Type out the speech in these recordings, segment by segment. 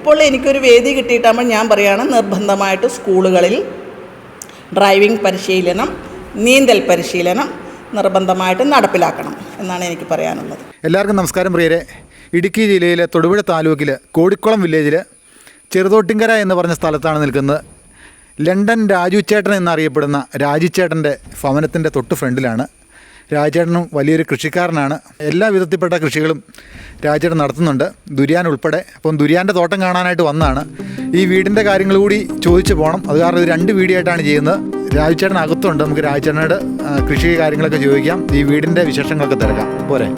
ഇപ്പോൾ എനിക്കൊരു വേദി കിട്ടിയിട്ടാകുമ്പോൾ ഞാൻ പറയുകയാണ്, നിർബന്ധമായിട്ട് സ്കൂളുകളിൽ ഡ്രൈവിംഗ് പരിശീലനം, നീന്തൽ പരിശീലനം നിർബന്ധമായിട്ട് നടപ്പിലാക്കണം എന്നാണ് എനിക്ക് പറയാനുള്ളത്. എല്ലാവർക്കും നമസ്കാരം പ്രിയരെ. ഇടുക്കി ജില്ലയിലെ തൊടുപുഴ താലൂക്കിൽ കോടിക്കുളം വില്ലേജിൽ ചെറുതോട്ടിങ്കര എന്ന് പറഞ്ഞ സ്ഥലത്താണ് നിൽക്കുന്നത്. ലണ്ടൻ രാജുചേട്ടൻ എന്നറിയപ്പെടുന്ന രാജുചേട്ടൻ്റെ ഭവനത്തിൻ്റെ തൊട്ട് ഫ്രണ്ടിലാണ്. രാജുചേട്ടനും വലിയൊരു കൃഷിക്കാരനാണ്. എല്ലാ വിധത്തിൽപ്പെട്ട കൃഷികളും രാജുചേട്ടൻ നടത്തുന്നുണ്ട്, ദുരിയാൻ ഉൾപ്പെടെ. അപ്പം ദുരിയാൻ്റെ തോട്ടം കാണാനായിട്ട് വന്നതാണ്. ഈ വീടിൻ്റെ കാര്യങ്ങൾ കൂടി ചോദിച്ചു പോകണം. അത് കാരണം ഇത് 2 വീഡിയോ ആയിട്ടാണ് ചെയ്യുന്നത്. രാജുചേട്ടൻ അകത്തുണ്ട്. നമുക്ക് രാജുചേട്ടനോട് കൃഷി കാര്യങ്ങളൊക്കെ ചോദിക്കാം, ഈ വീടിൻ്റെ വിശേഷങ്ങളൊക്കെ തിരക്കാം. പോരെ?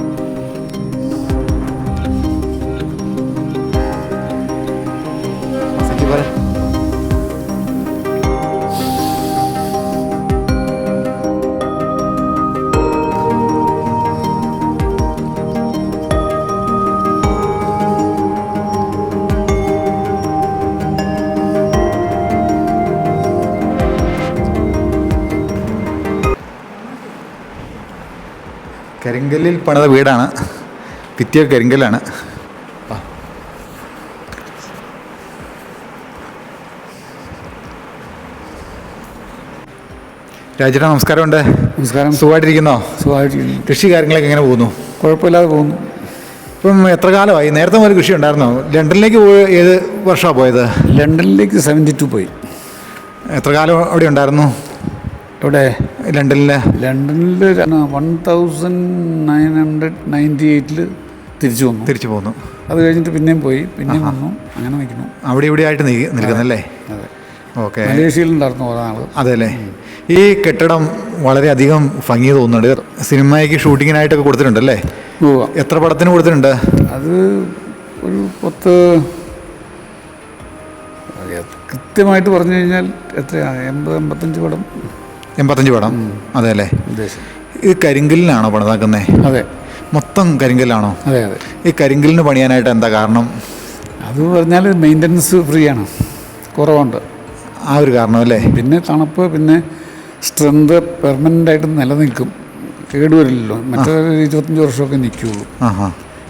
കരിങ്കല്ലിൽ പണിത വീടാണ്, ഭിത്തിയ കരിങ്കല്ലാണ്. രാജേട്ടാ നമസ്കാരമുണ്ട്. നമസ്കാരം. സുഖമായിട്ടിരിക്കുന്നോ? സുഖമായിട്ടിരിക്കുന്നു. കൃഷി കാര്യങ്ങളൊക്കെ എങ്ങനെ പോകുന്നു? കുഴപ്പമില്ലാതെ പോകുന്നു. ഇപ്പം എത്ര കാലമായി? നേരത്തെ മുതൽ കൃഷി ഉണ്ടായിരുന്നോ? ലണ്ടനിലേക്ക് ഏത് വർഷമാണ് പോയത്? ലണ്ടനിലേക്ക് 72 പോയി. എത്ര കാലം അവിടെ ഉണ്ടായിരുന്നു? എവിടെ? ലണ്ടനിൽ 1998 തിരിച്ചു പോന്നു. അത് കഴിഞ്ഞിട്ട് പിന്നെയും പോയി, പിന്നെയും വന്നു, അങ്ങനെ നിൽക്കുന്നു. അവിടെ ഇവിടെ ആയിട്ട് നിൽക്കുന്നല്ലേ? അതെ. ഓക്കെ. മലേഷ്യയിലുണ്ടായിരുന്നു കുറേ നാൾ. അതെ അല്ലേ? ഈ കെട്ടിടം വളരെയധികം ഭംഗി തോന്നുന്നുണ്ട്. സിനിമയ്ക്ക് ഷൂട്ടിങ്ങിനായിട്ടൊക്കെ കൊടുത്തിട്ടുണ്ടല്ലേ? എത്ര പടത്തിന് കൊടുത്തിട്ടുണ്ട്? അത് ഒരു 10, കൃത്യമായിട്ട് പറഞ്ഞു കഴിഞ്ഞാൽ എത്രയാണ്, 85 പടം. 85 പടം. അതെ അല്ലേ? ഉദ്ദേശം. ഇത് കരിങ്കല്ലിനാണോ പണിതാക്കുന്നത്? അതെ. മൊത്തം കരിങ്കല്ലാണോ? അതെ അതെ. ഈ കരിങ്കല്ലിന് പണിയാനായിട്ട് എന്താ കാരണം? അത് പറഞ്ഞാൽ മെയിൻ്റനൻസ് ഫ്രീ ആണ്, കുറവുണ്ട്. ആ ഒരു കാരണം അല്ലേ? പിന്നെ തണുപ്പ്, പിന്നെ സ്ട്രെങ്ത് പെർമനൻ്റായിട്ട് നിലനിൽക്കും, കേടുവരില്ലല്ലോ. മറ്റൊരു 25 വർഷമൊക്കെ നിൽക്കുകയുള്ളൂ.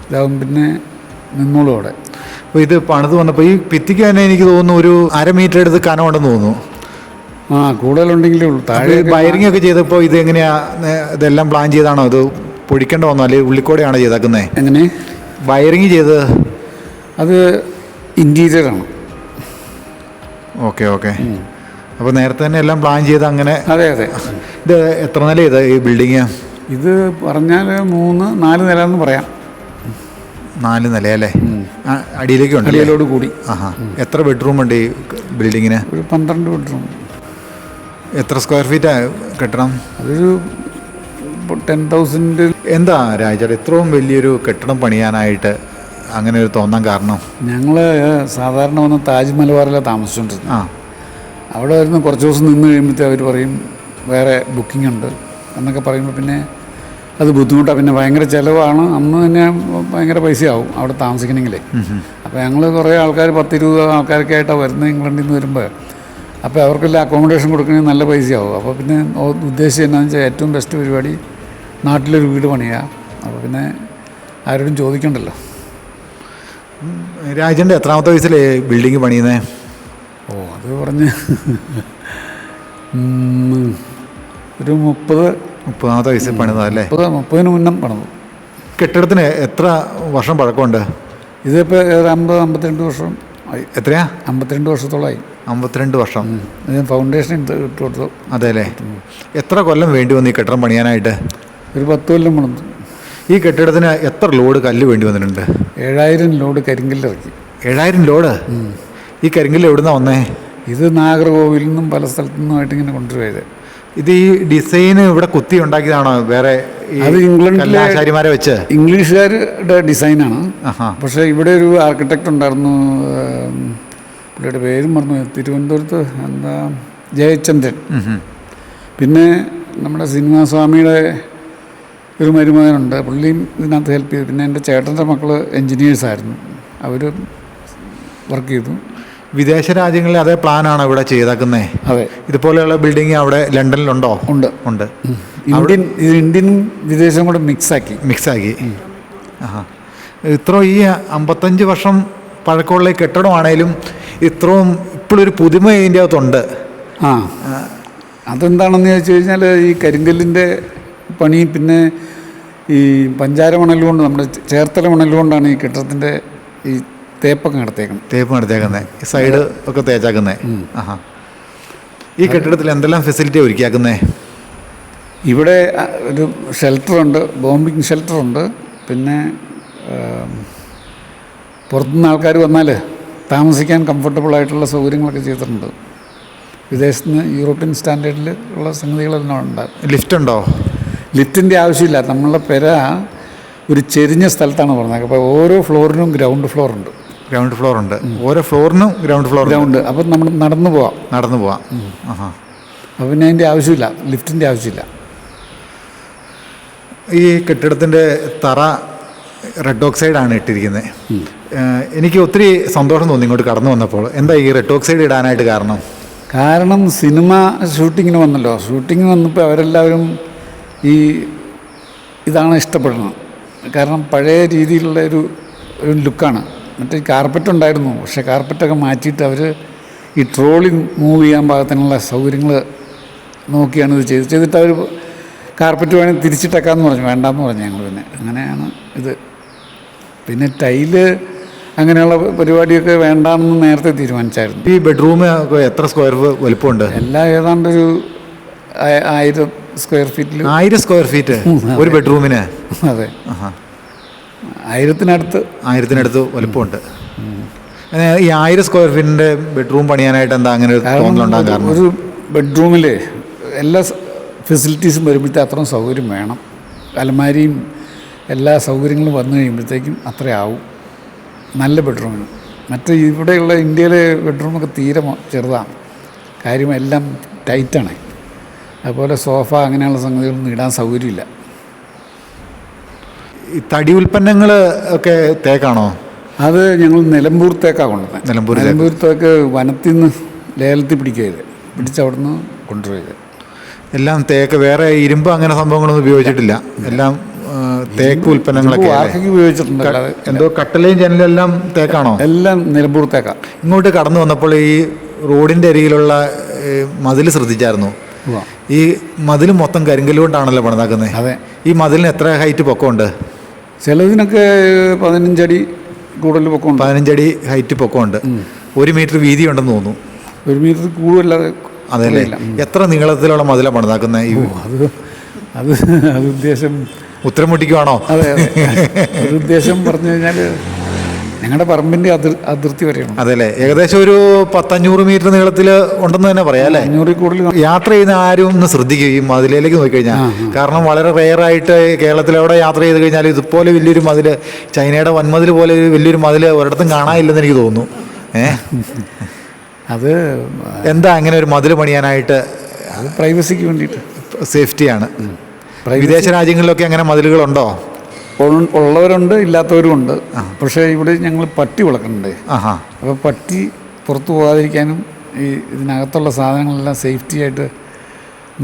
ഇതാവും പിന്നെ നിന്നോളൂ അവിടെ. അപ്പോൾ ഇത് പണിത് വന്നപ്പോൾ ഈ ഭിത്തിക്ക് തന്നെ എനിക്ക് തോന്നുന്നു ഒരു 1/2 മീറ്റർ എടുത്ത് കനമുണ്ടെന്ന് തോന്നുന്നു. കൂടുതലുണ്ടെങ്കിലേ ഉള്ളൂ. താഴെ വയറിംഗ് ഒക്കെ ചെയ്തപ്പോൾ ഇത് എങ്ങനെയാണ്? ഇതെല്ലാം പ്ലാൻ ചെയ്താണോ? ഇത് പൊടിക്കേണ്ട വന്നോ, അല്ലെങ്കിൽ ഉള്ളിക്കൂടെയാണോ ചെയ്തേക്കുന്നത്? എങ്ങനെ വയറിംഗ് ചെയ്തത്? അത് ഇൻറ്റീരിയറാണ്. Okay okay. അപ്പോൾ നേരത്തെ തന്നെ എല്ലാം പ്ലാൻ ചെയ്ത് അങ്ങനെ? അതെ അതെ. ഇത് എത്ര നില ഇത് ഈ ബിൽഡിങ്? ഇത് പറഞ്ഞാൽ 3-4 നില എന്ന് പറയാം. 4 നിലയല്ലേ? അടിയിലേക്ക് ഉണ്ട്, അടിയിലോട് കൂടി. എത്ര ബെഡ്റൂം ഉണ്ട് ഈ ബിൽഡിങ്ങിന്? ഒരു 12 ബെഡ്റൂം. എത്ര സ്ക്വയർ ഫീറ്റാ കെട്ടിടം? അതൊരു 10,000. എന്താ രാജേട്ടാ ഇത്രയും വലിയൊരു കെട്ടിടം പണിയാനായിട്ട് അങ്ങനെ ഒരു തോന്നാൻ കാരണം? ഞങ്ങൾ സാധാരണ വന്ന് താജ് മലബാറിലാണ് താമസിച്ചുകൊണ്ടിരുന്നത്. അവിടെ വരുന്ന കുറച്ച് ദിവസം നിന്ന് കഴിയുമ്പോഴത്തേ അവർ പറയും വേറെ ബുക്കിംഗ് ഉണ്ട് എന്നൊക്കെ പറയുമ്പോൾ പിന്നെ അത് ബുദ്ധിമുട്ടാണ്. പിന്നെ ഭയങ്കര ചിലവാണ്, അന്ന് തന്നെ ഭയങ്കര പൈസയാവും അവിടെ താമസിക്കണമെങ്കിലേ. അപ്പോൾ ഞങ്ങൾ കുറേ ആൾക്കാർ 10-20 ആൾക്കാരൊക്കെ ആയിട്ടാണ് വരുന്നത് ഇംഗ്ലണ്ടിൽ നിന്ന് വരുമ്പോൾ. അപ്പോൾ അവർക്കെല്ലാം അക്കോമഡേഷൻ കൊടുക്കണമെങ്കിൽ നല്ല പൈസയാവും. അപ്പോൾ പിന്നെ ഉദ്ദേശിച്ചത് എന്താണെന്ന് വെച്ചാൽ ഏറ്റവും ബെസ്റ്റ് പരിപാടി നാട്ടിലൊരു വീട് പണിയുക. അപ്പോൾ പിന്നെ ആരോടും ചോദിക്കണ്ടല്ലോ. രാജേൻ്റെ എത്രാമത്തെ വയസ്സിലേ ബിൽഡിങ് പണിയുന്നത്? അത് പറഞ്ഞ് ഒരു 30-ാമത്തെ വയസ്സിൽ പണിതല്ലേ? 30-ന് മുന്നേ പണിതു. കെട്ടിടത്തിന് എത്ര വർഷം പഴക്കമുണ്ട്? ഇതിപ്പോൾ 50-52 വർഷം ആയി. എത്രയാ? 52 വർഷത്തോളമായി. 52 വർഷം. ഫൗണ്ടേഷൻ ഇട്ട് കൊടുത്തു. അതെ അല്ലേ? എത്ര കൊല്ലം വേണ്ടി വന്നു ഈ കെട്ടിടം പണിയാനായിട്ട്? ഒരു 10 കൊല്ലം പണിതു. ഈ കെട്ടിടത്തിന് എത്ര ലോഡ് കല്ല് വേണ്ടി വന്നിട്ടുണ്ട്? 7000 ലോഡ് കരിങ്കല്ല് ഇറക്കി. 7000 ലോഡ്? ഈ കരിങ്കല്ല് എവിടുന്നാ വന്നേ? ഇത് നാഗർകോവിലിൽ നിന്നും പല സ്ഥലത്തു നിന്നുമായിട്ട് ഇങ്ങനെ കൊണ്ടുവരുന്നത്. ഇത് ഈ ഡിസൈന് ഇവിടെ കുത്തി ഉണ്ടാക്കിയതാണോ? വേറെ അത് ഇംഗ്ലണ്ടിലെ ആശാരിമാരെ വെച്ച് ഇംഗ്ലീഷുകാരുടെ ഡിസൈനാണ്. പക്ഷേ ഇവിടെ ഒരു ആർക്കിടെക്റ്റ് ഉണ്ടായിരുന്നു, പുള്ളിയുടെ പേരും മറന്നു, തിരുവനന്തപുരത്ത്, എന്താ, ജയചന്ദ്രൻ. പിന്നെ നമ്മുടെ സിനിമാസ്വാമിയുടെ ഒരു മരുമകനുണ്ട്, പുള്ളിയും ഇതിനകത്ത് ഹെൽപ്പ് ചെയ്തു. പിന്നെ എൻ്റെ ചേട്ടൻ്റെ മക്കൾ എൻജിനീയേഴ്സായിരുന്നു, അവർ വർക്ക് ചെയ്തു. വിദേശ രാജ്യങ്ങളിൽ അതേ പ്ലാനാണ് ഇവിടെ ചെയ്തേക്കുന്നത്? അതെ. ഇതുപോലെയുള്ള ബിൽഡിംഗ് അവിടെ ലണ്ടനിലുണ്ടോ? ഉണ്ട്. ഇന്ത്യൻ വിദേശം കൂടെ മിക്സാക്കി. ഇത്ര ഈ 55 വർഷം പഴക്കമുള്ള ഈ കെട്ടിടമാണേലും ഇത്രയും ഇപ്പോഴൊരു പുതുമ ഇതിൻ്റെ അകത്തുണ്ട്. ആ, അതെന്താണെന്ന് ചോദിച്ചു കഴിഞ്ഞാൽ ഈ കരിങ്കല്ലിൻ്റെ പണി, പിന്നെ ഈ പഞ്ചാര മണലുകൊണ്ട്, നമ്മുടെ ചേർത്തല മണലുകൊണ്ടാണ് ഈ കെട്ടിടത്തിൻ്റെ ഈ തേപ്പൊക്കെ നടത്തേക്കുന്നത്. തേപ്പ് നടത്തിയേക്കുന്നത്, സൈഡ് ഒക്കെ തേച്ചാക്കുന്നത്. ആഹാ. ഈ കെട്ടിടത്തിൽ എന്തെല്ലാം ഫെസിലിറ്റി ഒരുക്കിയാക്കുന്നേ? ഇവിടെ ഒരു ഷെൽട്ടറുണ്ട്, ബോംബിങ് ഷെൽട്ടറുണ്ട്. പിന്നെ പുറത്തുനിന്ന് ആൾക്കാർ വന്നാൽ താമസിക്കാൻ കംഫർട്ടബിളായിട്ടുള്ള സൗകര്യങ്ങളൊക്കെ ചെയ്തിട്ടുണ്ട്. വിദേശത്ത് നിന്ന് യൂറോപ്യൻ സ്റ്റാൻഡേർഡിൽ ഉള്ള സംഗതികളെല്ലാം ഉണ്ട്. ലിഫ്റ്റ് ഉണ്ടോ? ലിഫ്റ്റിൻ്റെ ആവശ്യമില്ല. നമ്മളുടെ പെര ഒരു ചെരിഞ്ഞ സ്ഥലത്താണ് പറഞ്ഞത്. അപ്പോൾ ഓരോ ഫ്ലോറിനും ഗ്രൗണ്ട് ഫ്ലോർ ഉണ്ട്. ഗ്രൗണ്ട് ഫ്ലോർ ഉണ്ട്, ഓരോ ഫ്ലോറിനും ഗ്രൗണ്ട് ഗ്രൗണ്ട്. അപ്പം നമ്മൾ നടന്നു പോവാം. ആഹാ. അപ്പോൾ പിന്നെ അതിൻ്റെ ആവശ്യമില്ല, ലിഫ്റ്റിൻ്റെ ആവശ്യമില്ല. ഈ കെട്ടിടത്തിൻ്റെ തറ റെഡ് ഓക്സൈഡാണ് ഇട്ടിരിക്കുന്നത്. എനിക്ക് ഒത്തിരി സന്തോഷം തോന്നി ഇങ്ങോട്ട് കടന്നു വന്നപ്പോൾ. എന്താ ഈ റെഡ് ഓക്സൈഡ് ഇടാനായിട്ട് കാരണം? കാരണം സിനിമ ഷൂട്ടിങ്ങിന് വന്നല്ലോ. ഷൂട്ടിങ്ങിന് വന്നപ്പോൾ അവരെല്ലാവരും ഇതാണ് ഇഷ്ടപ്പെടുന്നത്. കാരണം പഴയ രീതിയിലുള്ള ഒരു ലുക്കാണ്. മറ്റേ കാർപ്പറ്റ് ഉണ്ടായിരുന്നു, പക്ഷേ കാർപ്പറ്റൊക്കെ മാറ്റിയിട്ട് അവർ ഈ ട്രോളി മൂവ് ചെയ്യാൻ പാകത്തിനുള്ള സൗകര്യങ്ങൾ നോക്കിയാണ് ഇത് ചെയ്തിട്ട് അവർ കാർപ്പറ്റ് വേണമെങ്കിൽ തിരിച്ചിട്ടേക്കാമെന്ന് പറഞ്ഞു. വേണ്ടാന്ന് പറഞ്ഞു ഞങ്ങൾ. പിന്നെ അങ്ങനെയാണ് ഇത്. പിന്നെ ടൈല് അങ്ങനെയുള്ള പരിപാടിയൊക്കെ വേണ്ടാമെന്ന് നേരത്തെ തീരുമാനിച്ചായിരുന്നു. ഈ ബെഡ്റൂം എത്ര സ്ക്വയർ വലിപ്പമുണ്ട്? എല്ലാം ഏതാണ്ടൊരു 1000 സ്ക്വയർ ഫീറ്റിൽ. 1000 സ്ക്വയർ ഫീറ്റ് ഒരു ബെഡ്റൂമിന്? അതെ, 1000-നടുത്ത് വലിപ്പമുണ്ട്. ഈ 1000 സ്ക്വയർ ഫീറ്റിൻ്റെ ബെഡ്റൂം പണിയാനായിട്ട് എന്താ അങ്ങനെ തോന്നലുണ്ടാകാൻ കാരണം? ഒരു ബെഡ്റൂമിൽ എല്ലാ ഫെസിലിറ്റീസും വരുമ്പോഴത്തേക്കും അത്രയും സൗകര്യം വേണം. അലമാരിയും എല്ലാ സൗകര്യങ്ങളും വന്നു കഴിയുമ്പോഴത്തേക്കും അത്രയാവും നല്ല ബെഡ്റൂമിന്. മറ്റേ ഇവിടെയുള്ള ഇന്ത്യയിലെ ബെഡ്റൂമൊക്കെ തീരെ ചെറുതാണ്. കാര്യം എല്ലാം ടൈറ്റാണ്. അതുപോലെ സോഫ അങ്ങനെയുള്ള സംഗതികളൊന്നും ഇടാൻ സൗകര്യമില്ല. ഈ തടി ഉൽപ്പന്നങ്ങൾ ഒക്കെ തേക്കാണോ? അത് ഞങ്ങൾ നിലമ്പൂർ തേക്കാണ് കൊണ്ടുവന്നത്. നിലമ്പൂർ തേക്ക് വനത്തിൽ നിന്ന് ലേലത്തിൽ പിടിച്ച് അവിടെ നിന്ന് കൊണ്ടുപോയത്. എല്ലാം തേക്ക്, വേറെ ഇരുമ്പ് അങ്ങനെ സംഭവങ്ങളൊന്നും ഉപയോഗിച്ചിട്ടില്ല. എല്ലാം തേക്ക് ഉൽപ്പന്നങ്ങളൊക്കെ ഉപയോഗിച്ചിട്ടുണ്ട്. എന്തോ കട്ടലയും ജനലും എല്ലാം തേക്കാണോ? എല്ലാം നിലമ്പൂർ തേക്കാണ്. ഇങ്ങോട്ട് കടന്നു വന്നപ്പോൾ ഈ റോഡിൻ്റെ അരികിലുള്ള മതിൽ ശ്രദ്ധിച്ചായിരുന്നു? ഈ മതിൽ മൊത്തം കരിങ്കല്ല് കൊണ്ടാണല്ലോ പണിതാക്കുന്നത്. അതെ. ഈ മതിലിന് എത്ര ഹൈറ്റ് പൊക്കമുണ്ട്? ചിലതിനൊക്കെ 15 അടി കൂടുതൽ പൊക്കമുണ്ട്. 15 അടി ഹൈറ്റ് പൊക്കമുണ്ട്. 1 മീറ്റർ വീതി ഉണ്ടെന്ന് തോന്നുന്നു. 1 മീറ്റർ കൂടുതലല്ലാതെ. അതല്ലേ? എത്ര നീളത്തിലുള്ള മതിലാണ് പണിതാക്കുന്നത്? അത് ഉദ്ദേശം ഉത്തരം മുട്ടിക്കുവാണോ? അതെ. ഒരു ഉദ്ദേശം പറഞ്ഞു കഴിഞ്ഞാൽ ഞങ്ങളുടെ പറമ്പിൻ്റെ അതിർത്തി വരെയാണ്. അതെല്ലേ? ഏകദേശം ഒരു 500 മീറ്റർ നീളത്തിൽ ഉണ്ടെന്ന് തന്നെ പറയാം അല്ലേ? 500 കൂടുതൽ. യാത്ര ചെയ്യുന്ന ആരും ഒന്ന് ശ്രദ്ധിക്കും ഈ മതിലേക്ക് നോക്കിക്കഴിഞ്ഞാൽ. കാരണം വളരെ റെയറായിട്ട് കേരളത്തിലെവിടെ യാത്ര ചെയ്ത് കഴിഞ്ഞാൽ ഇതുപോലെ വലിയൊരു മതിൽ, ചൈനയുടെ വൻമതിൽ പോലെ വലിയൊരു മതിൽ ഒരിടത്തും കാണാനില്ലെന്ന് എനിക്ക് തോന്നുന്നു. അത് എന്താ അങ്ങനെ ഒരു മതിൽ പണിയാനായിട്ട്? അത് പ്രൈവസിക്ക് വേണ്ടിയിട്ട്, സേഫ്റ്റിയാണ്. വിദേശ രാജ്യങ്ങളിലൊക്കെ അങ്ങനെ മതിലുകളുണ്ടോ? ഉള്ളവരുണ്ട്, ഇല്ലാത്തവരും ഉണ്ട്. പക്ഷേ ഇവിടെ ഞങ്ങൾ പട്ടി വളർക്കുന്നുണ്ട്. അപ്പോൾ പട്ടി പുറത്തു പോകാതിരിക്കാനും ഈ ഇതിനകത്തുള്ള സാധനങ്ങളെല്ലാം സേഫ്റ്റി ആയിട്ട്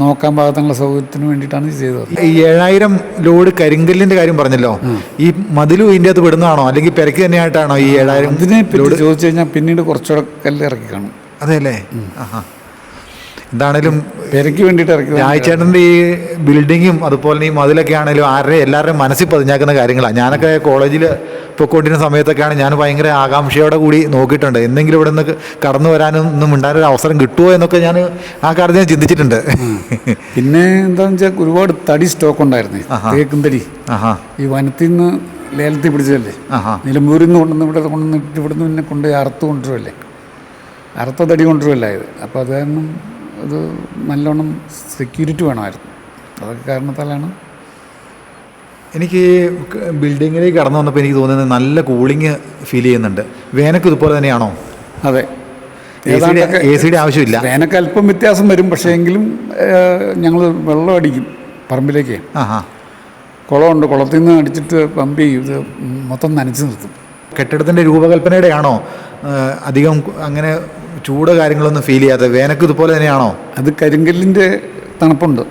നോക്കാൻ പാകത്തുള്ള സൗകര്യത്തിന് വേണ്ടിയിട്ടാണ് ഇത് ചെയ്തത്. ഈ 7000 ലോഡ് കരിങ്കല്ലിൻ്റെ കാര്യം പറഞ്ഞല്ലോ, ഈ മതിലും ഇതിൻ്റെ അകത്ത് വിടുന്നതാണോ അല്ലെങ്കിൽ പെരക്ക് തന്നെയായിട്ടാണോ ഈ 7000? ഇതിനെ പറ്റി ചോദിച്ചു കഴിഞ്ഞാൽ പിന്നീട് കുറച്ചുകൂടെ കല്ല് ഇറക്കി കാണും. അതെല്ലേ? എന്താണേലും പെരയ്ക്ക് വേണ്ടിയിട്ട് ഇറക്കി. രാജേട്ടൻ്റെ ഈ ബിൽഡിങ്ങും അതുപോലെ ഈ മതിലൊക്കെ ആണെങ്കിലും എല്ലാവരുടെയും മനസ്സിൽ പതിഞ്ഞാക്കുന്ന കാര്യങ്ങളാണ്. ഞാനൊക്കെ കോളേജിൽ പൊയ്ക്കൊണ്ടിരുന്ന സമയത്തൊക്കെയാണ് ഞാൻ ഭയങ്കര ആകാംക്ഷയോടെ കൂടി നോക്കിയിട്ടുണ്ട്. എന്തെങ്കിലും ഇവിടെ നിന്ന് കടന്നു വരാനും ഒന്നും മിണ്ടാനൊരു അവസരം കിട്ടുമോ എന്നൊക്കെ ഞാൻ ആ കാര്യത്തിൽ ഞാൻ ചിന്തിച്ചിട്ടുണ്ട്. പിന്നെ എന്താണെന്ന് വെച്ചാൽ ഒരുപാട് തടി സ്റ്റോക്ക് ഉണ്ടായിരുന്നു. തേക്കും തടി ഈ വനത്തിൽ നിന്ന് ലേലത്തിൽ പിടിച്ചതല്ലേ. നിലമ്പൂരിൽ നിന്ന് കൊണ്ടുവന്നിട്ട് ഇവിടുന്ന് പിന്നെ കൊണ്ട് കൊണ്ടുവരുമല്ലേ, അറുത്ത തടി കൊണ്ടുവരുമല്ല ഇത്. അപ്പോൾ അത് കാരണം അത് നല്ലോണം സെക്യൂരിറ്റി വേണമായിരുന്നു. അതൊക്കെ കാരണത്താലാണ്. എനിക്ക് ബിൽഡിങ്ങിലേക്ക് കടന്നു വന്നപ്പോൾ എനിക്ക് തോന്നുന്നത് നല്ല കൂളിങ് ഫീൽ ചെയ്യുന്നുണ്ട്. വേനൽക്ക് ഇതുപോലെ തന്നെയാണോ? അതെ. എ സിയുടെ ആവശ്യമില്ല. വേനൽക്ക് അല്പം വ്യത്യാസം വരും. പക്ഷേ എങ്കിലും ഞങ്ങൾ വെള്ളം അടിക്കും പറമ്പിലേക്ക്. കുളമുണ്ട്, കുളത്തിൽ നിന്ന് അടിച്ചിട്ട് പമ്പ് ചെയ്യും. ഇത് മൊത്തം നനച്ച് നിർത്തും. കെട്ടിടത്തിൻ്റെ രൂപകൽപ്പനയുടെ ആണോ അധികം അങ്ങനെ ചൂട് കാര്യങ്ങളൊന്നും ഫീൽ ചെയ്യാതെ? വേനൽക്ക് ഇതുപോലെ തന്നെയാണോ? അത് കരിങ്കല്ലിൻ്റെ തണുപ്പുണ്ട്.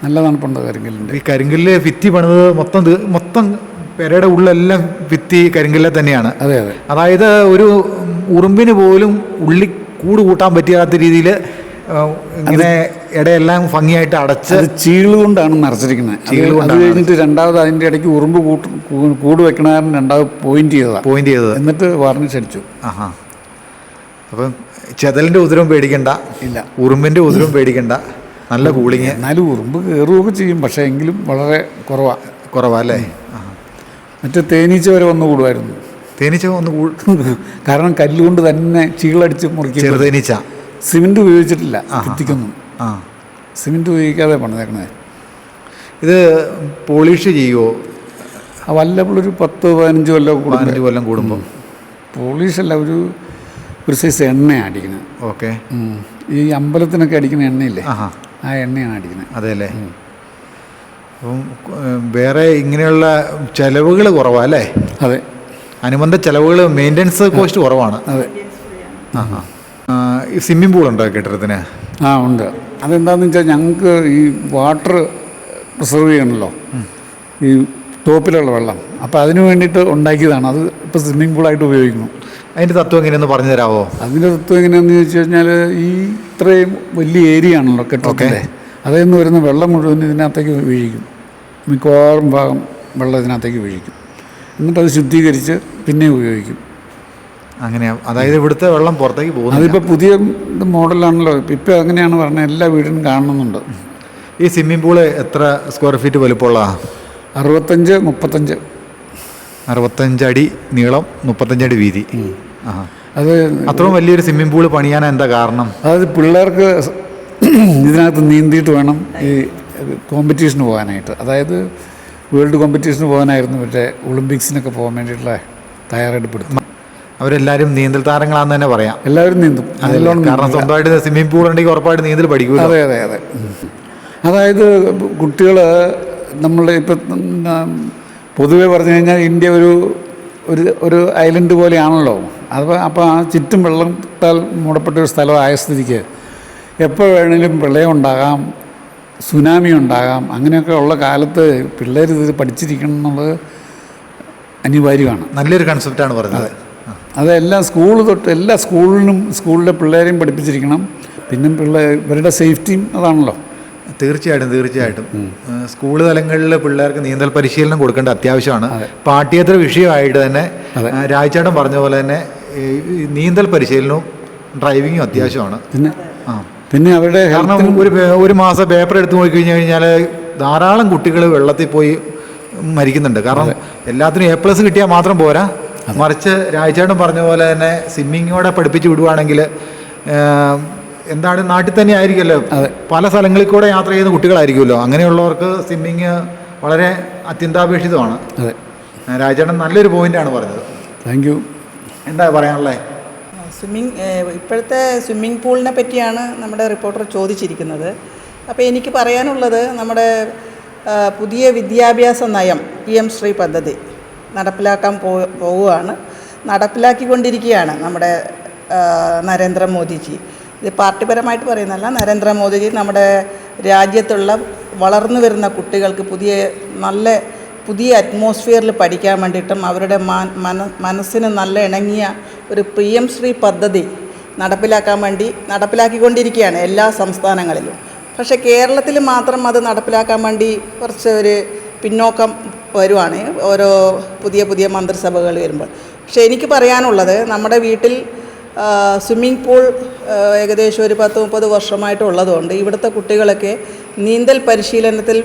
നല്ല തണുപ്പുണ്ട് കരിങ്കല്ലിൻ്റെ. ഈ കരിങ്കല്ല് ഭിത്തി പണിത് മൊത്തം പെരയുടെ ഉള്ളെല്ലാം ഭിത്തി കരിങ്കല്ല് തന്നെയാണ്. അതെ അതെ. അതായത് ഒരു ഉറുമ്പിന് പോലും ഉള്ളി കൂട് കൂട്ടാൻ പറ്റാത്ത രീതിയിൽ ഇങ്ങനെ ഇടയെല്ലാം ഭംഗിയായിട്ട് അടച്ച് ചീളുകൊണ്ടാണ് നിറച്ചിരിക്കുന്നത്. അത് കഴിഞ്ഞിട്ട് രണ്ടാമത് അതിൻ്റെ ഇടയ്ക്ക് ഉറുമ്പ് കൂട് വെക്കണ രണ്ടാമത് പോയിന്റ് ചെയ്തത് എന്നിട്ട് വാർണിഷ് അടിച്ചു. ആഹാ. അപ്പം ചെതലിൻ്റെ ഉദരവും പേടിക്കണ്ട, ഇല്ല ഉറുമ്പിൻ്റെ ഉദരവും പേടിക്കണ്ട, നല്ല കൂളിങ്. എന്നാലും ഉറുമ്പ് കയറുകയൊക്കെ ചെയ്യും, പക്ഷേ എങ്കിലും വളരെ കുറവാല്ലേ. മറ്റേ തേനീച്ച വരെ വന്ന് കൂടുമായിരുന്നു. തേനീച്ച ഒന്ന് കാരണം കല്ലുകൊണ്ട് തന്നെ ചീളടിച്ച് മുറിക്കും. ചെറുതേനീച്ച. സിമെൻറ്റ് ഉപയോഗിച്ചിട്ടില്ല ഭിത്തിക്കൊന്നും. സിമെൻറ്റ് ഉപയോഗിക്കാതെ പണിതേക്കണേ. ഇത് പോളിഷ് ചെയ്യുമോ? വല്ലപ്പോഴൊരു 10-15 കൊല്ലം കൂടുമ്പോൾ. പോളിഷല്ല, ഒരു സൈസ് എണ്ണയാണ് അടിക്കുന്നത്. ഓക്കെ. ഈ അമ്പലത്തിനൊക്കെ അടിക്കുന്ന എണ്ണയില്ലേ, ആ എണ്ണയാണ് അടിക്കുന്നത്. അതെ അല്ലേ. അപ്പം വേറെ ഇങ്ങനെയുള്ള ചിലവുകൾ കുറവാണ് അല്ലേ? അതെ. അനുബന്ധ ചിലവുകൾ, മെയിൻ്റനൻസ് കോസ്റ്റ് കുറവാണ്. അതെ. ഈ സ്വിമ്മിംഗ് പൂളുണ്ടോ കെട്ടിടത്തിന്? ഉണ്ട്. അതെന്താണെന്ന് വെച്ചാൽ ഞങ്ങൾക്ക് ഈ വാട്ടർ പ്രിസർവ് ചെയ്യണമല്ലോ, ഈ ടോപ്പിലുള്ള വെള്ളം. അപ്പോൾ അതിന് വേണ്ടിയിട്ട് ഉണ്ടാക്കിയതാണ്. അത് ഇപ്പോൾ സ്വിമ്മിംഗ് പൂളായിട്ട് ഉപയോഗിക്കുന്നു. അതിൻ്റെ തത്വം എങ്ങനെയൊന്ന് പറഞ്ഞു തരാമോ? അതിൻ്റെ തത്വം എങ്ങനെയാണെന്ന് ചോദിച്ചു കഴിഞ്ഞാൽ, ഈ ഇത്രയും വലിയ ഏരിയ ആണല്ലോ കെട്ടിടത്തിൻ്റെ, അതിൽ നിന്ന് വരുന്ന വെള്ളം മുഴുവൻ ഇതിനകത്തേക്ക് വീഴിക്കും. മിക്കവാറും ഭാഗം വെള്ളം ഇതിനകത്തേക്ക് വീഴിക്കും. എന്നിട്ടത് ശുദ്ധീകരിച്ച് പിന്നെ ഉപയോഗിക്കും. അങ്ങനെയാണ്. അതായത് ഇവിടുത്തെ വെള്ളം പുറത്തേക്ക് പോകും. അതിപ്പോൾ പുതിയ മോഡലാണല്ലോ, ഇപ്പോൾ അങ്ങനെയാണ് പറഞ്ഞത്. എല്ലാ വീടിനും കാണുന്നുണ്ട്. ഈ സ്വിമ്മിംഗ് പൂള് എത്ര സ്ക്വയർ ഫീറ്റ് വലുപ്പമുള്ളതാണ്? 65 അടി നീളം, 35 അടി വീതി. അത് അത്രയും വലിയൊരു സ്വിമ്മിംഗ് പൂള് പണിയാൻ എന്താ കാരണം? അതായത് പിള്ളേർക്ക് ഇതിനകത്ത് നീന്തിയിട്ട് വേണം ഈ കോമ്പറ്റീഷന് പോകാനായിട്ട്. അതായത് വേൾഡ് കോമ്പറ്റീഷന് പോകാനായിരുന്നു, മറ്റേ ഒളിമ്പിക്സിനൊക്കെ പോകാൻ വേണ്ടിയിട്ടുള്ള തയ്യാറെടുപ്പെടുത്തും. അവരെല്ലാവരും നീന്തൽ താരങ്ങളാണെന്ന് തന്നെ പറയാം. എല്ലാവരും നീന്തും. കാരണം സ്വന്തമായിട്ട് സ്വിമ്മിംഗ് പൂൾ ഉണ്ടെങ്കിൽ ഉറപ്പായിട്ട് നീന്തൽ പഠിക്കും. അതെ അതെ അതെ. അതായത് കുട്ടികൾ, നമ്മൾ ഇപ്പം പൊതുവെ പറഞ്ഞു കഴിഞ്ഞാൽ ഇന്ത്യ ഒരു ഐലൻഡ് പോലെയാണല്ലോ. അപ്പോൾ ആ ചുറ്റും വെള്ളത്താൽ മൂടപ്പെട്ടൊരു സ്ഥലമായ സ്ഥിതിക്ക് എപ്പോൾ വേണമെങ്കിലും പ്രളയം ഉണ്ടാകാം, സുനാമി ഉണ്ടാകാം. അങ്ങനെയൊക്കെ ഉള്ള കാലത്ത് പിള്ളേർ ഇത് പഠിച്ചിരിക്കണം എന്നുള്ളത് അനിവാര്യമാണ്. നല്ലൊരു കൺസെപ്റ്റാണ് പറഞ്ഞത്. അതെല്ലാം സ്കൂൾ തൊട്ട് എല്ലാ സ്കൂളിലെ പിള്ളേരെയും പഠിപ്പിച്ചിരിക്കണം. പിന്നെ ഇവരുടെ സേഫ്റ്റിയും അതാണല്ലോ. തീർച്ചയായിട്ടും സ്കൂൾ തലങ്ങളിൽ പിള്ളേർക്ക് നീന്തൽ പരിശീലനം കൊടുക്കേണ്ട അത്യാവശ്യമാണ്. പാഠ്യേതര വിഷയമായിട്ട് തന്നെ രാജചേട്ടൻ പറഞ്ഞ പോലെ തന്നെ നീന്തൽ പരിശീലനവും ഡ്രൈവിങ്ങും അത്യാവശ്യമാണ്. പിന്നെ അവരുടെ കാരണം ഒരു മാസം പേപ്പർ എടുത്ത് നോക്കി കഴിഞ്ഞാൽ ധാരാളം കുട്ടികൾ വെള്ളത്തിൽ പോയി മരിക്കുന്നുണ്ട്. കാരണം എല്ലാത്തിനും A+ കിട്ടിയാൽ മാത്രം പോരാ, മറിച്ച് രാജചേട്ടൻ പറഞ്ഞ പോലെ തന്നെ സ്വിമ്മിങ്ങോടെ പഠിപ്പിച്ച് വിടുവാണെങ്കിൽ എന്താണ്, നാട്ടിൽ തന്നെ ആയിരിക്കുമല്ലോ, പല സ്ഥലങ്ങളിൽ കൂടെ യാത്ര ചെയ്യുന്ന കുട്ടികളായിരിക്കുമല്ലോ. അങ്ങനെയുള്ളവർക്ക് സ്വിമ്മിങ് വളരെ അത്യന്താപേക്ഷിതമാണ്. രാജചേട്ടൻ നല്ലൊരു പോയിൻ്റാണ് പറഞ്ഞത്. Thank you. എന്താ പറയാനുള്ളത്? ഇപ്പോഴത്തെ സ്വിമ്മിംഗ് പൂളിനെ പറ്റിയാണ് നമ്മുടെ റിപ്പോർട്ടർ ചോദിച്ചിരിക്കുന്നത്. അപ്പോൾ എനിക്ക് പറയാനുള്ളത്, നമ്മുടെ പുതിയ വിദ്യാഭ്യാസ നയം PM ശ്രീ പദ്ധതി നടപ്പിലാക്കാൻ പോവുകയാണ്, നടപ്പിലാക്കിക്കൊണ്ടിരിക്കുകയാണ് നമ്മുടെ നരേന്ദ്രമോദിജി. ഇത് പാർട്ടിപരമായിട്ട് പറയുന്നതല്ല, നരേന്ദ്രമോദിജി നമ്മുടെ രാജ്യത്തുള്ള വളർന്നു വരുന്ന കുട്ടികൾക്ക് പുതിയ അറ്റ്മോസ്ഫിയറിൽ പഠിക്കാൻ വേണ്ടിയിട്ടും അവരുടെ മനസ്സിന് നല്ല ഇണങ്ങിയ ഒരു PM ശ്രീ പദ്ധതി നടപ്പിലാക്കിക്കൊണ്ടിരിക്കുകയാണ് എല്ലാ സംസ്ഥാനങ്ങളിലും. പക്ഷേ കേരളത്തിൽ മാത്രം അത് നടപ്പിലാക്കാൻ വേണ്ടി കുറച്ച് ഒരു പിന്നോക്കം വരുവാണ് ഓരോ പുതിയ മന്ത്രിസഭകൾ വരുമ്പോൾ. പക്ഷേ എനിക്ക് പറയാനുള്ളത്, നമ്മുടെ വീട്ടിൽ സ്വിമ്മിംഗ് പൂൾ ഏകദേശം ഒരു 10-30 വർഷമായിട്ടുള്ളതുകൊണ്ട് ഇവിടുത്തെ കുട്ടികളൊക്കെ നീന്തൽ പരിശീലനത്തിൽ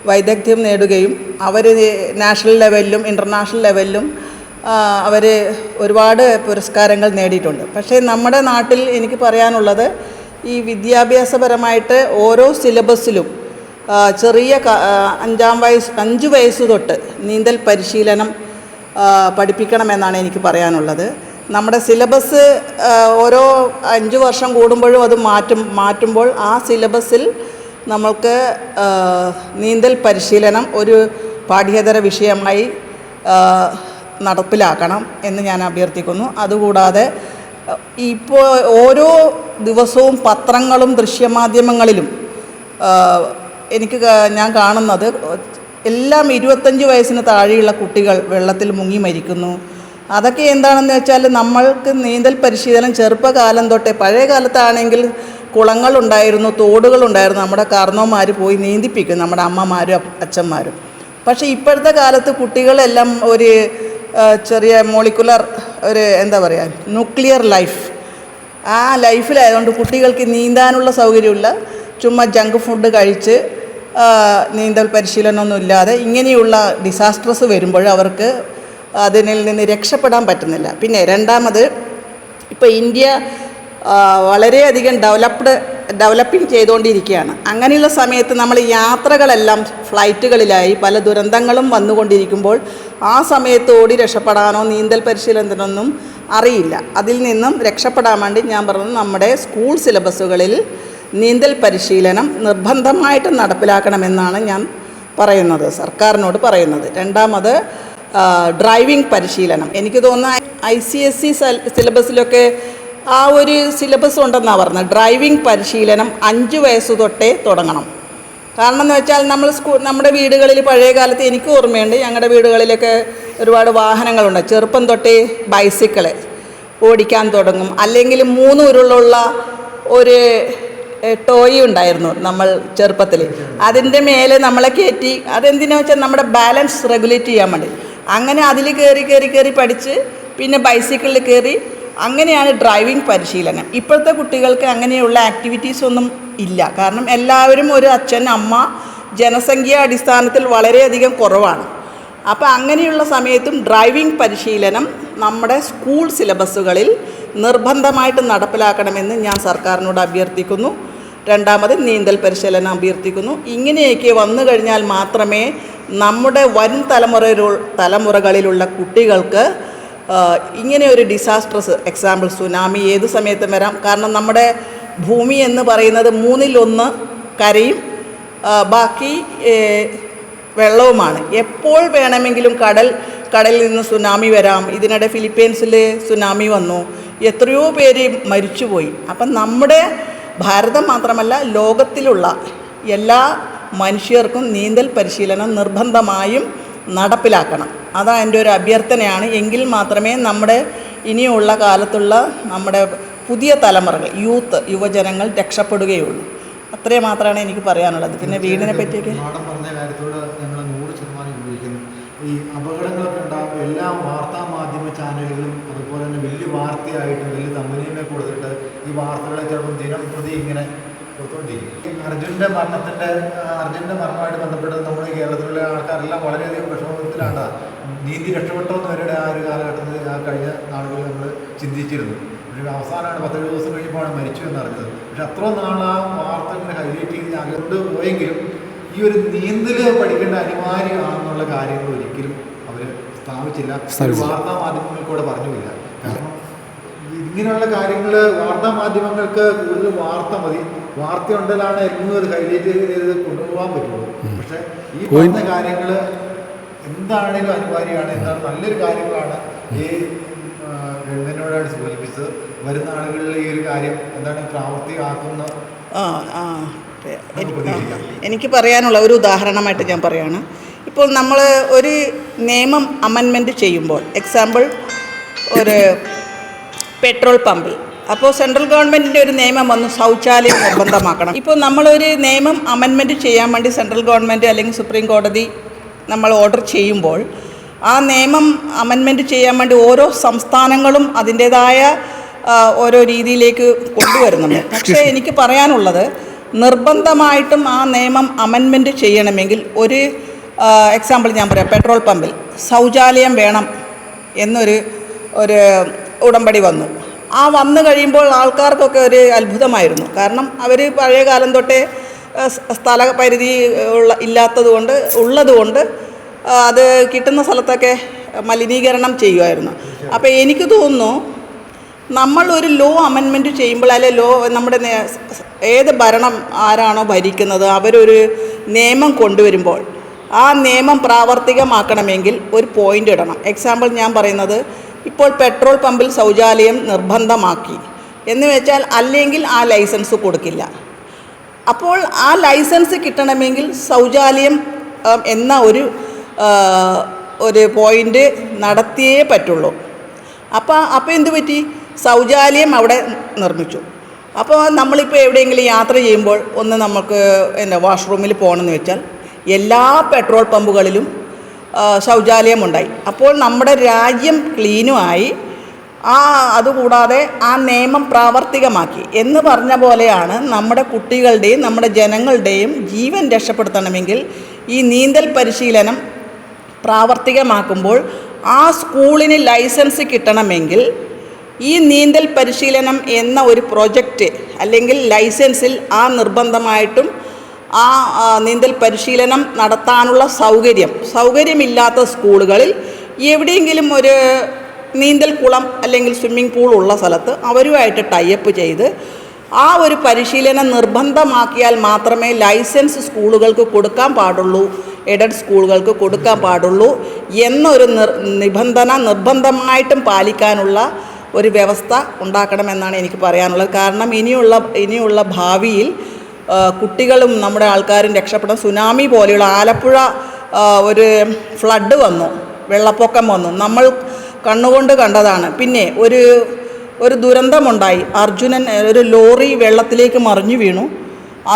വൈദഗ്ധ്യം നേടുകയും അവർ നാഷണൽ ലെവലിലും ഇൻ്റർനാഷണൽ ലെവലിലും അവർ ഒരുപാട് പുരസ്കാരങ്ങൾ നേടിയിട്ടുണ്ട്. പക്ഷേ നമ്മുടെ നാട്ടിൽ എനിക്ക് പറയാനുള്ളത്, ഈ വിദ്യാഭ്യാസപരമായിട്ട് ഓരോ സിലബസിലും ചെറിയ 5 വയസ്സ് തൊട്ട് നീന്തൽ പരിശീലനം പഠിപ്പിക്കണമെന്നാണ് എനിക്ക് പറയാനുള്ളത്. നമ്മുടെ സിലബസ് ഓരോ 5 വർഷം കൂടുമ്പോഴും അത് മാറ്റുമ്പോൾ ആ സിലബസിൽ നമ്മൾക്ക് നീന്തൽ പരിശീലനം ഒരു പാഠ്യേതര വിഷയമായി നടപ്പിലാക്കണം എന്ന് ഞാൻ അഭ്യർത്ഥിക്കുന്നു. അതുകൂടാതെ ഇപ്പോൾ ഓരോ ദിവസവും പത്രങ്ങളും ദൃശ്യമാധ്യമങ്ങളിലും ഞാൻ കാണുന്നത് എല്ലാം 25 വയസ്സിന് താഴെയുള്ള കുട്ടികൾ വെള്ളത്തിൽ മുങ്ങി മരിക്കുന്നു. അതൊക്കെ എന്താണെന്ന് വെച്ചാൽ നമ്മൾക്ക് നീന്തൽ പരിശീലനം ചെറുപ്പകാലം തൊട്ടേ, പഴയ കാലത്താണെങ്കിൽ കുളങ്ങളുണ്ടായിരുന്നു, തോടുകളുണ്ടായിരുന്നു, നമ്മുടെ കാർന്നോന്മാർ പോയി നീന്തിപ്പിക്കും, നമ്മുടെ അമ്മമാരും അച്ഛന്മാരും. പക്ഷേ ഇപ്പോഴത്തെ കാലത്ത് കുട്ടികളെല്ലാം ഒരു ചെറിയ മോളിക്കുലർ എന്താ പറയുക, ന്യൂക്ലിയർ ലൈഫ്, ആ ലൈഫിലായതുകൊണ്ട് കുട്ടികൾക്ക് നീന്താനുള്ള സൗകര്യമില്ല. ചുമ്മാ ജങ്ക് ഫുഡ് കഴിച്ച് നീന്തൽ പരിശീലനമൊന്നും ഇല്ലാതെ ഇങ്ങനെയുള്ള ഡിസാസ്റ്റർസ് വരുമ്പോൾ അവർക്ക് അതിൽ നിന്ന് രക്ഷപ്പെടാൻ പറ്റുന്നില്ല. പിന്നെ രണ്ടാമത്, ഇപ്പോൾ ഇന്ത്യ വളരെയധികം ഡെവലപ്പിംഗ് ചെയ്തുകൊണ്ടിരിക്കുകയാണ്. അങ്ങനെയുള്ള സമയത്ത് നമ്മൾ യാത്രകളെല്ലാം ഫ്ലൈറ്റുകളിലായി, പല ദുരന്തങ്ങളും വന്നുകൊണ്ടിരിക്കുമ്പോൾ ആ സമയത്ത് ഓടി രക്ഷപ്പെടാനോ നീന്തൽ പരിശീലനത്തിനൊന്നും അറിയില്ല. അതിൽ നിന്നും രക്ഷപ്പെടാൻ വേണ്ടി ഞാൻ പറഞ്ഞത് നമ്മുടെ സ്കൂൾ സിലബസുകളിൽ നീന്തൽ പരിശീലനം നിർബന്ധമായിട്ട് നടപ്പിലാക്കണമെന്നാണ് ഞാൻ പറയുന്നത്, സർക്കാരിനോട് പറയുന്നത്. രണ്ടാമത് ഡ്രൈവിംഗ് പരിശീലനം. എനിക്ക് തോന്നുന്നു ICSE സിലബസിലൊക്കെ ആ ഒരു സിലബസ് ഉണ്ടെന്നാണ് പറഞ്ഞത്. ഡ്രൈവിംഗ് പരിശീലനം 5 വയസ്സ് തൊട്ടേ തുടങ്ങണം. കാരണം എന്ന് വെച്ചാൽ നമ്മുടെ വീടുകളിൽ പഴയ കാലത്ത് എനിക്ക് ഓർമ്മയുണ്ട്, ഞങ്ങളുടെ വീടുകളിലൊക്കെ ഒരുപാട് വാഹനങ്ങളുണ്ട്. ചെറുപ്പം തൊട്ടേ ബൈസിക്കിൾ ഓടിക്കാൻ തുടങ്ങും. അല്ലെങ്കിൽ 3 ഉരുളുള്ള ഒരു ടോയ് ഉണ്ടായിരുന്നു നമ്മൾ ചെറുപ്പത്തിൽ. അതിൻ്റെ മേലെ നമ്മളെ കയറ്റി, അതെന്തിനാ വെച്ചാൽ നമ്മുടെ ബാലൻസ് റെഗുലേറ്റ് ചെയ്യാൻ വേണ്ടി. അങ്ങനെ അതിൽ കയറി പഠിച്ച് പിന്നെ ബൈസിക്കിളിൽ കയറി, അങ്ങനെയാണ് ഡ്രൈവിംഗ് പരിശീലനം. ഇപ്പോഴത്തെ കുട്ടികൾക്ക് അങ്ങനെയുള്ള ആക്ടിവിറ്റീസ് ഒന്നും ഇല്ല. കാരണം എല്ലാവരും ഒരു അച്ഛൻ അമ്മ ജനസംഖ്യാ അടിസ്ഥാനത്തിൽ വളരെയധികം കുറവാണ്. അപ്പോൾ അങ്ങനെയുള്ള സമയത്തും ഡ്രൈവിംഗ് പരിശീലനം നമ്മുടെ സ്കൂൾ സിലബസുകളിൽ നിർബന്ധമായിട്ട് നടപ്പിലാക്കണമെന്ന് ഞാൻ സർക്കാരിനോട് അഭ്യർത്ഥിക്കുന്നു. രണ്ടാമത് നീന്തൽ പരിശീലനം അഭ്യർത്ഥിക്കുന്നു. ഇങ്ങനെയൊക്കെ വന്നു കഴിഞ്ഞാൽ മാത്രമേ നമ്മുടെ വരും തലമുറകളിലുള്ള കുട്ടികൾക്ക് ഇങ്ങനെ ഒരു ഡിസാസ്റ്റർസ്, എക്സാമ്പിൾ സുനാമി ഏത് സമയത്തും വരാം. കാരണം നമ്മുടെ ഭൂമി എന്ന് പറയുന്നത് 1/3 കരയും ബാക്കി വെള്ളവുമാണ്. എപ്പോൾ വേണമെങ്കിലും കടലിൽ നിന്ന് സുനാമി വരാം. ഇതിനിടെ ഫിലിപ്പീൻസിൽ സുനാമി വന്നു, എത്രയോ പേര് മരിച്ചുപോയി. അപ്പം നമ്മുടെ ഭാരതം മാത്രമല്ല ലോകത്തിലുള്ള എല്ലാ മനുഷ്യർക്കും നീന്തൽ പരിശീലനം നിർബന്ധമായും നടപ്പിലാക്കണം. അതാ എൻ്റെ ഒരു അഭ്യർത്ഥനയാണ്. എങ്കിൽ മാത്രമേ നമ്മുടെ ഇനിയുള്ള കാലത്തുള്ള നമ്മുടെ പുതിയ തലമുറകൾ, യുവജനങ്ങൾ രക്ഷപ്പെടുകയുള്ളൂ. അത്രയും മാത്രമാണ് എനിക്ക് പറയാനുള്ളത്. പിന്നെ വീടിനെ പറ്റിയൊക്കെ പറഞ്ഞ കാര്യത്തോട് ഞങ്ങൾ 100% യോജിക്കുന്നു. ഈ അപകടങ്ങളൊക്കെ ഉണ്ടാകുമ്പോൾ എല്ലാ വാർത്താ മാധ്യമ ചാനലുകളും അതുപോലെ തന്നെ വലിയ വാർത്തയായിട്ട് വലിയ തമ്പനീനെ കൊടുത്തിട്ട് ഈ വാർത്തകളെ ചിലപ്പോൾ ദിനംപ്രതി ഇങ്ങനെ കൊടുത്തുകൊണ്ടിരിക്കും. അർജുൻ്റെ മരണമായിട്ട് ബന്ധപ്പെട്ട് നമ്മുടെ കേരളത്തിലുള്ള ആൾക്കാരെല്ലാം വളരെയധികം വിഷമത്തിലാണ്. നീന്തി രക്ഷപ്പെട്ടോന്ന് വരുടെ ആ ഒരു കാലഘട്ടത്തിൽ കഴിഞ്ഞ നാളുകളിൽ നമ്മൾ ചിന്തിച്ചിരുന്നു. പക്ഷേ അവസാനമാണ് 10 ദിവസം കഴിഞ്ഞപ്പോഴാണ് മരിച്ചു എന്നറിഞ്ഞത്. പക്ഷെ അത്ര നാൾ ആ വാർത്ത ഇങ്ങനെ ഹൈലൈറ്റ് ചെയ്ത് അകത്ത് പോയെങ്കിലും ഈ ഒരു നീന്തൽ പഠിക്കേണ്ട അനിവാര്യമാണെന്നുള്ള കാര്യങ്ങൾ ഒരിക്കലും അവർ സ്ഥാപിച്ചില്ല. വാർത്താ മാധ്യമങ്ങൾക്കൂടെ പറഞ്ഞില്ല. കാരണം ഇങ്ങനെയുള്ള കാര്യങ്ങൾ വാർത്താ മാധ്യമങ്ങൾക്ക് കൂടുതൽ വാർത്ത മതി. വാർത്ത ഉണ്ടെങ്കിലാണ് എന്നും അത് ഹൈലൈറ്റ് ചെയ്ത് കൊണ്ടുപോകാൻ പറ്റുള്ളൂ. പക്ഷേ ഈ പറഞ്ഞ കാര്യങ്ങൾ എന്താണെങ്കിലും അനിവാര്യമാണ്, എന്താണ് നല്ലൊരു കാര്യങ്ങളാണ്. ഈ ഗവൺമെൻറ്റിനോടാണ് സൂചിപ്പിച്ചത്. വരുന്ന ആളുകളിൽ ഈ ഒരു കാര്യം എന്താണ് പ്രാവർത്തികമാക്കുന്ന എനിക്ക് പറയാനുള്ള ഒരു ഉദാഹരണമായിട്ട് ഞാൻ പറയുകയാണ്. ഇപ്പോൾ നമ്മൾ ഒരു നിയമം അമെൻമെൻറ്റ് ചെയ്യുമ്പോൾ, എക്സാമ്പിൾ ഒരു പെട്രോൾ പമ്പിൽ, അപ്പോൾ സെൻട്രൽ ഗവൺമെൻറ്റിൻ്റെ ഒരു നിയമം വന്നു, ശൗചാലയം നിർബന്ധമാക്കണം. ഇപ്പോൾ നമ്മളൊരു നിയമം അമെൻമെൻറ്റ് ചെയ്യാൻ വേണ്ടി സെൻട്രൽ ഗവൺമെൻറ് അല്ലെങ്കിൽ സുപ്രീം കോടതി നമ്മൾ ഓർഡർ ചെയ്യുമ്പോൾ ആ നിയമം അമെൻമെൻറ്റ് ചെയ്യാൻ വേണ്ടി ഓരോ സംസ്ഥാനങ്ങളും അതിൻ്റേതായ ഓരോ രീതിയിലേക്ക് കൊണ്ടുവരുന്നുണ്ട്. പക്ഷേ എനിക്ക് പറയാനുള്ളത്, നിർബന്ധമായിട്ടും ആ നിയമം അമെൻമെൻറ്റ് ചെയ്യണമെങ്കിൽ ഒരു എക്സാമ്പിൾ ഞാൻ പറയാം, പെട്രോൾ പമ്പിൽ ശൗചാലയം വേണം എന്നൊരു ഉടമ്പടി വന്നു. ആ വന്നു കഴിയുമ്പോൾ ആൾക്കാർക്കൊക്കെ ഒരു അത്ഭുതമായിരുന്നു. കാരണം അവർ പഴയ കാലം തൊട്ടേ സ്ഥലപരിധി ഉള്ളതുകൊണ്ട് അത് കിട്ടുന്ന സ്ഥലത്തൊക്കെ മലിനീകരണം ചെയ്യുമായിരുന്നു. അപ്പോൾ എനിക്ക് തോന്നുന്നു നമ്മൾ ഒരു ലോ അമെൻമെൻറ്റ് ചെയ്യുമ്പോൾ, അല്ലെങ്കിൽ നമ്മുടെ ഏത് ഭരണം ആരാണോ ഭരിക്കുന്നത് അവരൊരു നിയമം കൊണ്ടുവരുമ്പോൾ ആ നിയമം പ്രാവർത്തികമാക്കണമെങ്കിൽ ഒരു പോയിൻ്റ് ഇടണം. എക്സാമ്പിൾ ഞാൻ പറയുന്നത്, ഇപ്പോൾ പെട്രോൾ പമ്പിൽ ശൗചാലയം നിർബന്ധമാക്കി എന്ന് വെച്ചാൽ അല്ലെങ്കിൽ ആ ലൈസൻസ് കൊടുക്കില്ല. അപ്പോൾ ആ ലൈസൻസ് കിട്ടണമെങ്കിൽ ശൗചാലയം എന്ന ഒരു പോയിൻ്റ് നടത്തിയേ പറ്റുള്ളൂ. അപ്പോൾ എന്ത് പറ്റി? ശൗചാലയം അവിടെ നിർമ്മിച്ചു. അപ്പോൾ നമ്മളിപ്പോൾ എവിടെയെങ്കിലും യാത്ര ചെയ്യുമ്പോൾ ഒന്ന് നമുക്ക് വാഷ്റൂമിൽ പോകണമെന്ന് വെച്ചാൽ എല്ലാ പെട്രോൾ പമ്പുകളിലും ശൗചാലയം ഉണ്ടായി. അപ്പോൾ നമ്മുടെ രാജ്യം ക്ലീനുമായി. അതുകൂടാതെ ആ നിയമം പ്രാവർത്തികമാക്കി എന്ന് പറഞ്ഞ പോലെയാണ് നമ്മുടെ കുട്ടികളുടെയും നമ്മുടെ ജനങ്ങളുടെയും ജീവൻ രക്ഷപ്പെടുത്തണമെങ്കിൽ ഈ നീന്തൽ പരിശീലനം പ്രാവർത്തികമാക്കുമ്പോൾ ആ സ്കൂളിന് ലൈസൻസ് കിട്ടണമെങ്കിൽ ഈ നീന്തൽ പരിശീലനം എന്ന ഒരു പ്രൊജക്റ്റ് അല്ലെങ്കിൽ ലൈസൻസിൽ നിർബന്ധമായിട്ടും നീന്തൽ പരിശീലനം നടത്താനുള്ള സൗകര്യമില്ലാത്ത സ്കൂളുകളിൽ എവിടെയെങ്കിലും ഒരു നീന്തൽ കുളം അല്ലെങ്കിൽ സ്വിമ്മിംഗ് പൂൾ ഉള്ള സ്ഥലത്ത് അവരുമായിട്ട് ടൈപ്പ് ചെയ്ത് ആ ഒരു പരിശീലനം നിർബന്ധമാക്കിയാൽ മാത്രമേ ലൈസൻസ് സ്കൂളുകൾക്ക് കൊടുക്കാൻ പാടുള്ളൂ, എയ്ഡഡ് സ്കൂളുകൾക്ക് കൊടുക്കാൻ പാടുള്ളൂ എന്നൊരു നിബന്ധന നിർബന്ധമായിട്ടും പാലിക്കാനുള്ള ഒരു വ്യവസ്ഥ ഉണ്ടാക്കണമെന്നാണ് എനിക്ക് പറയാനുള്ളത്. കാരണം ഇനിയുള്ള ഭാവിയിൽ കുട്ടികളും നമ്മുടെ ആൾക്കാരും രക്ഷപ്പെടാൻ സുനാമി പോലെയുള്ള ആലപ്പുഴ ഒരു ഫ്ലഡ് വന്നു, വെള്ളപ്പൊക്കം വന്നു, നമ്മൾ കണ്ണുകൊണ്ട് കണ്ടതാണ്. പിന്നെ ഒരു ദുരന്തമുണ്ടായി. ഒരു ലോറി വെള്ളത്തിലേക്ക് മറിഞ്ഞു വീണു.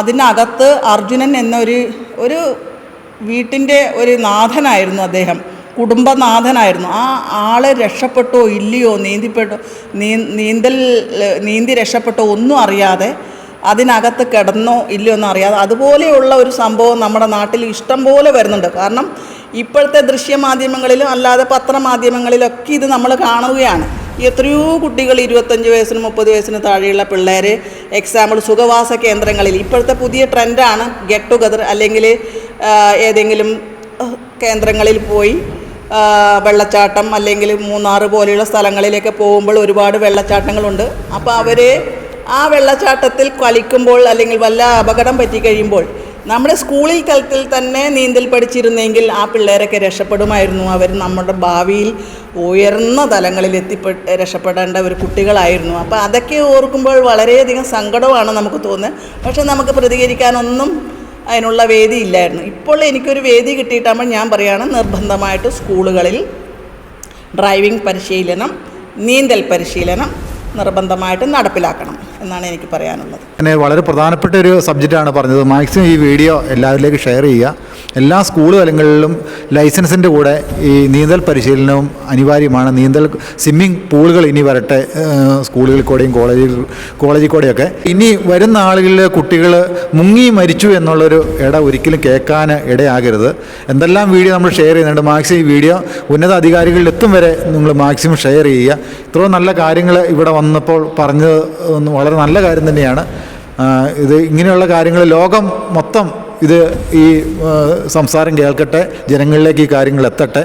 അതിനകത്ത് അർജുനൻ ഒരു വീട്ടിൻ്റെ ഒരു നാഥനായിരുന്നു, അദ്ദേഹം കുടുംബനാഥനായിരുന്നു. ആ ആളെ രക്ഷപ്പെട്ടോ ഇല്ലയോ, നീന്തി രക്ഷപ്പെട്ടോ ഒന്നും അറിയാതെ അതിനകത്ത് കിടന്നോ ഇല്ലയോ എന്നറിയാതെ അതുപോലെയുള്ള ഒരു സംഭവം നമ്മുടെ നാട്ടിൽ ഇഷ്ടം പോലെ വരുന്നുണ്ട്. കാരണം ഇപ്പോഴത്തെ ദൃശ്യമാധ്യമങ്ങളിലും അല്ലാതെ പത്രമാധ്യമങ്ങളിലൊക്കെ ഇത് നമ്മൾ കാണുകയാണ്. എത്രയോ കുട്ടികൾ 25 വയസ്സിന് 30 വയസ്സിന് താഴെയുള്ള പിള്ളേർ എക്സാമ്പിൾ സുഖവാസ കേന്ദ്രങ്ങളിൽ, ഇപ്പോഴത്തെ പുതിയ ട്രെൻഡാണ് ഗെറ്റ് ടുഗദർ അല്ലെങ്കിൽ ഏതെങ്കിലും കേന്ദ്രങ്ങളിൽ പോയി വെള്ളച്ചാട്ടം അല്ലെങ്കിൽ മൂന്നാർ പോലെയുള്ള സ്ഥലങ്ങളിലേക്ക് പോകുമ്പോൾ ഒരുപാട് വെള്ളച്ചാട്ടങ്ങളുണ്ട്. അപ്പോൾ അവർ ആ വെള്ളച്ചാട്ടത്തിൽ കളിക്കുമ്പോൾ അല്ലെങ്കിൽ വല്ല അപകടം പറ്റിക്കഴിയുമ്പോൾ നമ്മുടെ സ്കൂളിൽ തലത്തിൽ തന്നെ നീന്തൽ പഠിച്ചിരുന്നെങ്കിൽ ആ പിള്ളേരൊക്കെ രക്ഷപ്പെടുമായിരുന്നു. അവർ നമ്മുടെ ഭാവിയിൽ ഉയർന്ന തലങ്ങളിൽ രക്ഷപ്പെടേണ്ട ഒരു കുട്ടികളായിരുന്നു. അപ്പോൾ അതൊക്കെ ഓർക്കുമ്പോൾ വളരെയധികം സങ്കടമാണ് നമുക്ക് തോന്നുന്നത്. പക്ഷേ നമുക്ക് പ്രതികരിക്കാനൊന്നും അതിനുള്ള വേദി ഇല്ലായിരുന്നു. ഇപ്പോൾ എനിക്കൊരു വേദി കിട്ടിയിട്ടാകുമ്പോൾ ഞാൻ പറയുകയാണ്, നിർബന്ധമായിട്ട് സ്കൂളുകളിൽ ഡ്രൈവിംഗ് പരിശീലനം, നീന്തൽ പരിശീലനം നിർബന്ധമായിട്ട് നടപ്പിലാക്കണം എന്നാണ് എനിക്ക് പറയാനുള്ളത്. പിന്നെ വളരെ പ്രധാനപ്പെട്ട ഒരു സബ്ജക്റ്റാണ് പറഞ്ഞത്. മാക്സിമം ഈ വീഡിയോ എല്ലാവരിലേക്ക് ഷെയർ ചെയ്യുക. എല്ലാ സ്കൂൾ തലങ്ങളിലും ലൈസൻസിൻ്റെ കൂടെ ഈ നീന്തൽ പരിശീലനവും അനിവാര്യമാണ്. സ്വിമ്മിംഗ് പൂളുകൾ ഇനി വരട്ടെ, സ്കൂളുകളിൽ കൂടെയും കോളേജിൽ കൂടെയൊക്കെ. ഇനി വരുന്ന ആളുകളിൽ കുട്ടികൾ മുങ്ങി മരിച്ചു എന്നുള്ളൊരു ഒരിക്കലും കേൾക്കാൻ ഇടയാകരുത്. എന്തെല്ലാം വീഡിയോ നമ്മൾ ഷെയർ ചെയ്യുന്നുണ്ട്, മാക്സിമം ഈ വീഡിയോ ഉന്നത അധികാരികളിൽ എത്തും വരെ നിങ്ങൾ മാക്സിമം ഷെയർ ചെയ്യുക. ഇത്രയും നല്ല കാര്യങ്ങൾ ഇവിടെ വന്നപ്പോൾ പറഞ്ഞത് വളരെ നല്ല കാര്യം തന്നെയാണ്. ഇത് ഇങ്ങനെയുള്ള കാര്യങ്ങൾ ലോകം മൊത്തം ഈ സംസാരം കേൾക്കട്ടെ, ജനങ്ങളിലേക്ക് ഈ കാര്യങ്ങൾ എത്തട്ടെ.